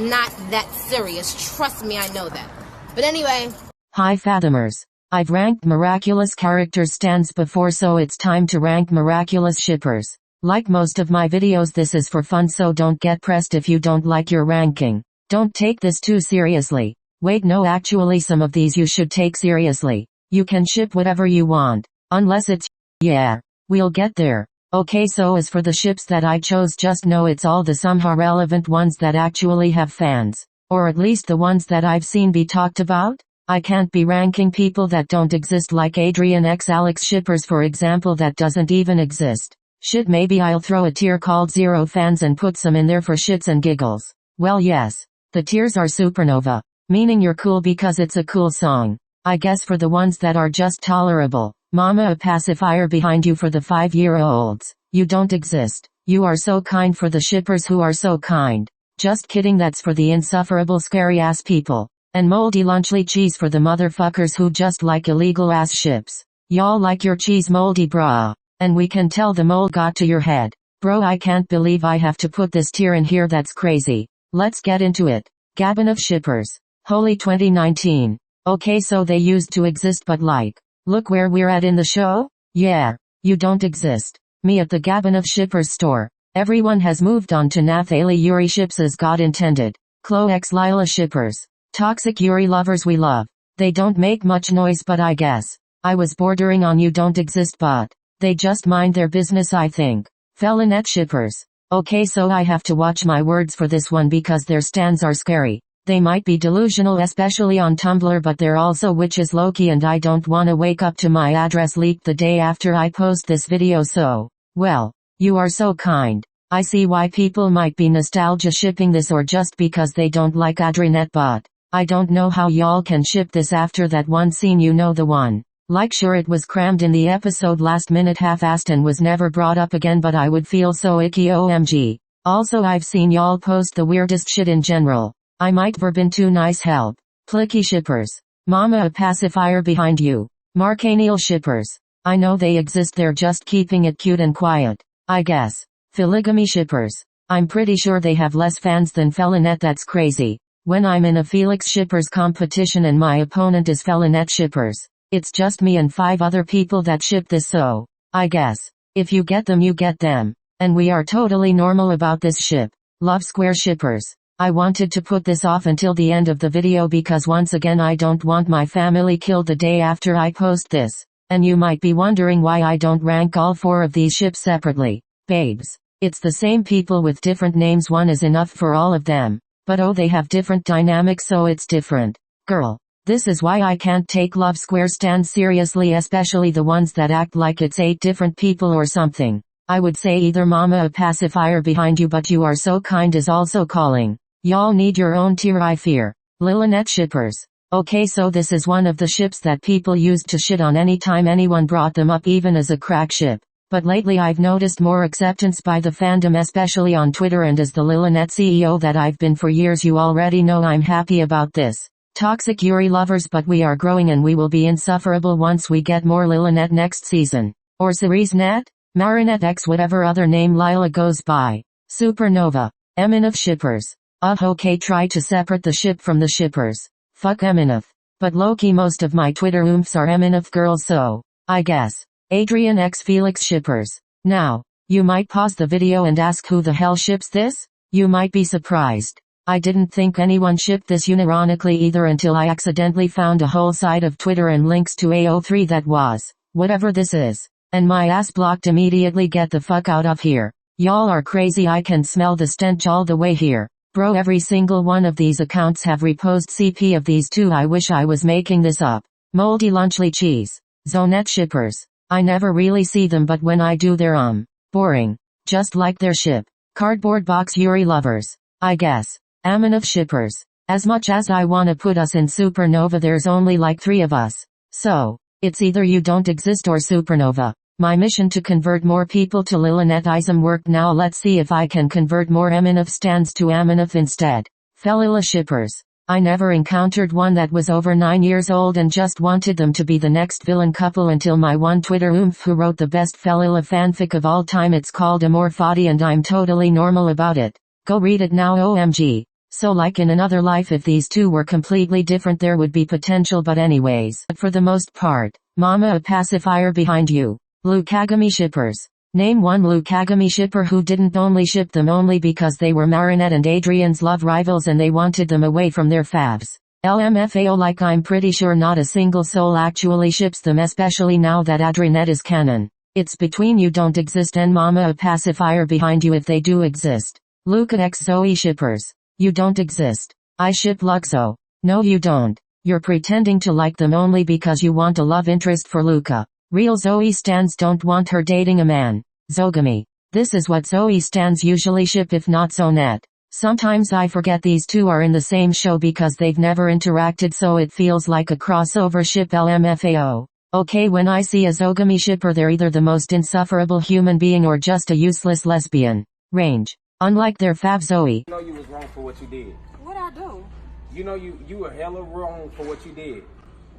not that serious. Trust me, I know that. But anyway. Hi Fathomers. I've ranked miraculous characters stands before, so it's time to rank miraculous shippers. Like most of my videos, this is for fun, so don't get pressed if you don't like your ranking. Don't take this too seriously. Wait, no, actually some of these you should take seriously. You can ship whatever you want. Unless it's yeah. We'll get there. Okay, so as for the ships that I chose, just know it's all the somehow relevant ones that actually have fans. Or at least the ones that I've seen be talked about. I can't be ranking people that don't exist, like Adrian X Alex shippers for example, that doesn't even exist. Shit, maybe I'll throw a tier called Zero Fans and put some in there for shits and giggles. Well yes. The tiers are supernova. Meaning you're cool because it's a cool song. I guess for the ones that are just tolerable. Mama, a pacifier behind you for the 5-year-olds. You don't exist. You are so kind for the shippers who are so kind. Just kidding, that's for the insufferable scary ass people. And moldy lunchly cheese for the motherfuckers who just like illegal ass ships. Y'all like your cheese moldy, brah. And we can tell the mold got to your head. Bro, I can't believe I have to put this tier in here, that's crazy. Let's get into it. Gabbin of shippers. Holy 2019. Okay, so they used to exist, but like, look where we're at in the show? Yeah. You don't exist. Me at the Gabbin of shippers store. Everyone has moved on to Nathali Yuri ships as God intended. Chloe X Lila shippers. Toxic Yuri lovers we love. They don't make much noise, but I guess I was bordering on you don't exist, but they just mind their business, I think. Felinet shippers. Okay, so I have to watch my words for this one because their stands are scary. They might be delusional, especially on Tumblr, but they're also witches low-key, and I don't wanna wake up to my address leaked the day after I post this video, so, well, you are so kind. I see why people might be nostalgia shipping this, or just because they don't like Adrinet, but I don't know how y'all can ship this after that one scene, you know, the one. Like, sure, it was crammed in the episode last minute, half-assed, and was never brought up again, but I would feel so icky, OMG. Also, I've seen y'all post the weirdest shit in general. I might have been too nice, help. Plicky shippers. Mama, a pacifier behind you. Marcanial shippers. I know they exist, they're just keeping it cute and quiet. I guess. Filigamy shippers. I'm pretty sure they have less fans than Felinet, that's crazy. When I'm in a Felix shippers competition and my opponent is Felinet shippers, it's just me and 5 other people that ship this, so I guess if you get them, you get them. And we are totally normal about this ship. Love square shippers. I wanted to put this off until the end of the video because once again I don't want my family killed the day after I post this. And you might be wondering why I don't rank all 4 of these ships separately. Babes. It's the same people with different names, one is enough for all of them. But oh, they have different dynamics, so it's different. Girl. This is why I can't take love square stands seriously, especially the ones that act like it's 8 different people or something. I would say either Mama, a pacifier behind you, but you are so kind is also calling. Y'all need your own tier, I fear. Lilanet shippers. Okay, so this is one of the ships that people used to shit on anytime anyone brought them up, even as a crack ship. But lately I've noticed more acceptance by the fandom, especially on Twitter, and as the Lilanet CEO that I've been for years, you already know I'm happy about this. Toxic Yuri lovers, but we are growing and we will be insufferable once we get more Lilanet next season. Or CeriseNet? Marinette X, whatever other name Lila goes by. Supernova. Eminov shippers. Okay, try to separate the ship from the shippers. Fuck Eminov. But low-key most of my Twitter oomphs are Eminov girls, so I guess. Adrian X Felix shippers. Now, you might pause the video and ask who the hell ships this? You might be surprised. I didn't think anyone shipped this unironically either until I accidentally found a whole side of Twitter and links to AO3 that was, whatever this is. And my ass blocked immediately. Get the fuck out of here. Y'all are crazy, I can smell the stench all the way here. Bro, every single one of these accounts have reposted CP of these too. I wish I was making this up. Moldy lunchly cheese. Zonet shippers. I never really see them, but when I do they're boring. Just like their ship. Cardboard box Yuri lovers. I guess. Aminov shippers. As much as I wanna put us in Supernova, there's only like 3 of us. So, it's either you don't exist or Supernova. My mission to convert more people to Lilanetism worked. Now let's see if I can convert more Eminov stands to Aminov instead. Felila shippers. I never encountered one that was over 9 years old and just wanted them to be the next villain couple until my one Twitter oomph who wrote the best Felila fanfic of all time. It's called Amor Fati and I'm totally normal about it. Go read it now, OMG. So like in another life if these two were completely different there would be potential but anyways. But for the most part, mama a pacifier behind you. Lukagami shippers. Name one Lukagami shipper who didn't only ship them only because they were Marinette and Adrian's love rivals and they wanted them away from their favs. LMFAO like I'm pretty sure not a single soul actually ships them especially now that Adrinette is canon. It's between you don't exist and mama a pacifier behind you if they do exist. Luca x Zoe shippers. You don't exist. I ship Luxo. No you don't. You're pretending to like them only because you want a love interest for Luca. Real Zoe stans don't want her dating a man. Zogami. This is what Zoe stans usually ship if not Zonette. Sometimes I forget these two are in the same show because they've never interacted so it feels like a crossover ship LMFAO. Okay when I see a Zogami shipper they're either the most insufferable human being or just a useless lesbian. Range. Unlike their fav Zoe. You know you was wrong for what you did. What'd I do? You know you were hella wrong for what you did.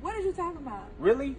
What are you talking about? Really?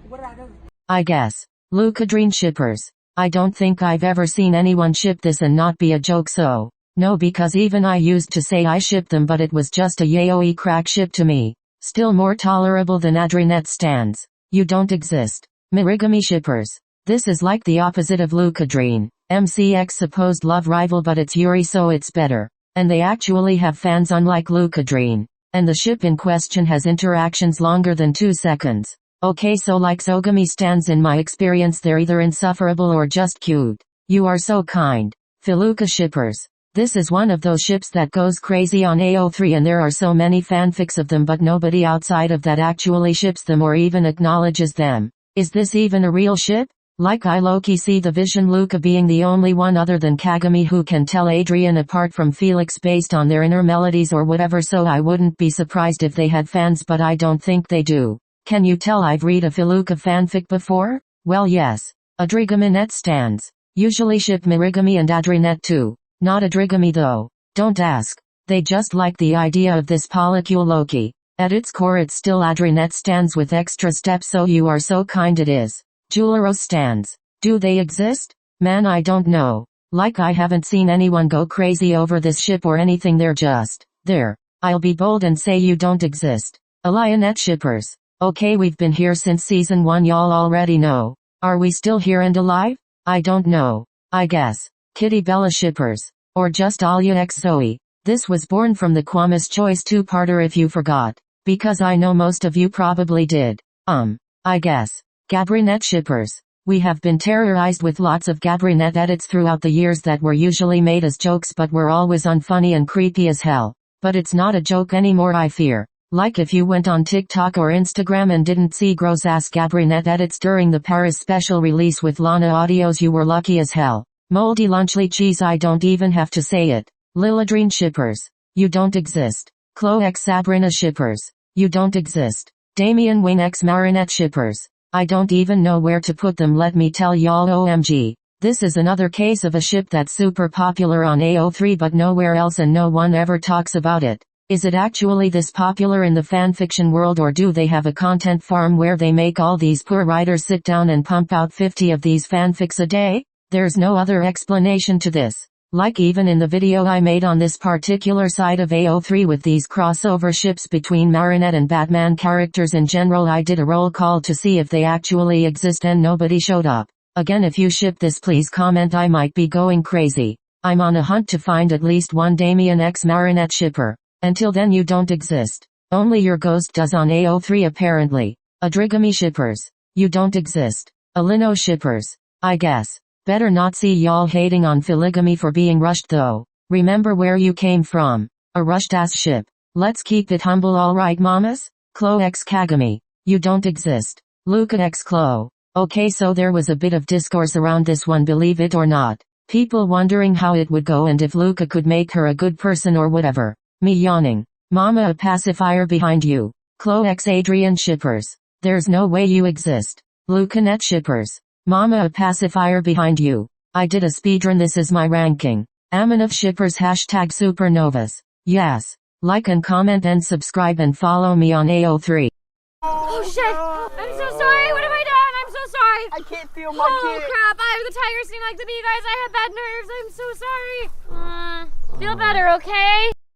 What did I do? I guess. Lucadrine shippers. I don't think I've ever seen anyone ship this and not be a joke so. No because even I used to say I shipped them but it was just a yaoi crack ship to me. Still more tolerable than Adrinette stans. You don't exist. Mirigami shippers. This is like the opposite of Lucadrine. MCX supposed love rival but it's Yuri so it's better. And they actually have fans unlike Lucadrine. And the ship in question has interactions longer than 2 seconds. Okay so like Zogami stans in my experience they're either insufferable or just cute. You are so kind. Feluca shippers. This is one of those ships that goes crazy on AO3 and there are so many fanfics of them but nobody outside of that actually ships them or even acknowledges them. Is this even a real ship? Like I low-key see the Vision Luca being the only one other than Kagami who can tell Adrian apart from Felix based on their inner melodies or whatever so I wouldn't be surprised if they had fans but I don't think they do. Can you tell I've read a Feluca fanfic before? Well yes. Adrigaminette stans. Usually ship Mirigami and Adrinette too. Not Adrigami though. Don't ask. They just like the idea of this polycule Loki. At its core it's still Adrinette stans with extra steps so you are so kind it is. Julero stans. Do they exist? Man I don't know. Like I haven't seen anyone go crazy over this ship or anything they're just there. I'll be bold and say you don't exist. Alionette shippers. Okay we've been here since season 1 y'all already know. Are we still here and alive? I don't know. I guess. Kitty Bella shippers. Or just Alia x Zoe. This was born from the Quamis Choice 2-parter if you forgot. Because I know most of you probably did. I guess. Gabrinette shippers. We have been terrorized with lots of Gabrinette edits throughout the years that were usually made as jokes but were always unfunny and creepy as hell. But it's not a joke anymore I fear. Like if you went on TikTok or Instagram and didn't see gross-ass Gabrinette edits during the Paris special release with Lana audios you were lucky as hell. Moldy lunchly cheese I don't even have to say it. Liladrine shippers. You don't exist. Chloe x Sabrina shippers. You don't exist. Damien Wing x Marinette shippers. I don't even know where to put them let me tell y'all OMG. This is another case of a ship that's super popular on AO3 but nowhere else and no one ever talks about it. Is it actually this popular in the fanfiction world or do they have a content farm where they make all these poor writers sit down and pump out 50 of these fanfics a day? There's no other explanation to this. Like even in the video I made on this particular side of AO3 with these crossover ships between Marinette and Batman characters in general I did a roll call to see if they actually exist and nobody showed up. Again if you ship this please comment I might be going crazy. I'm on a hunt to find at least one Damien x Marinette shipper. Until then you don't exist. Only your ghost does on AO3 apparently. Adrigami shippers. You don't exist. Alino shippers. I guess. Better not see y'all hating on Filigami for being rushed though. Remember where you came from. A rushed ass ship. Let's keep it humble alright mamas? Chloe x Kagami. You don't exist. Luca x Chloe. Okay so there was a bit of discourse around this one believe it or not. People wondering how it would go and if Luca could make her a good person or whatever. Me yawning. Mama a pacifier behind you. Chloe x Adrian shippers. There's no way you exist. Lucanette shippers. Mama a pacifier behind you. I did a speedrun this is my ranking. Aminov shippers hashtag supernovas. Yes. Like and comment and subscribe and follow me on AO3. Oh shit! I'm so sorry! What have I done? I'm so sorry! I can't feel my Oh kid. crap! The tigers seem like to be, guys. I have bad nerves. I'm so sorry. Feel better, okay?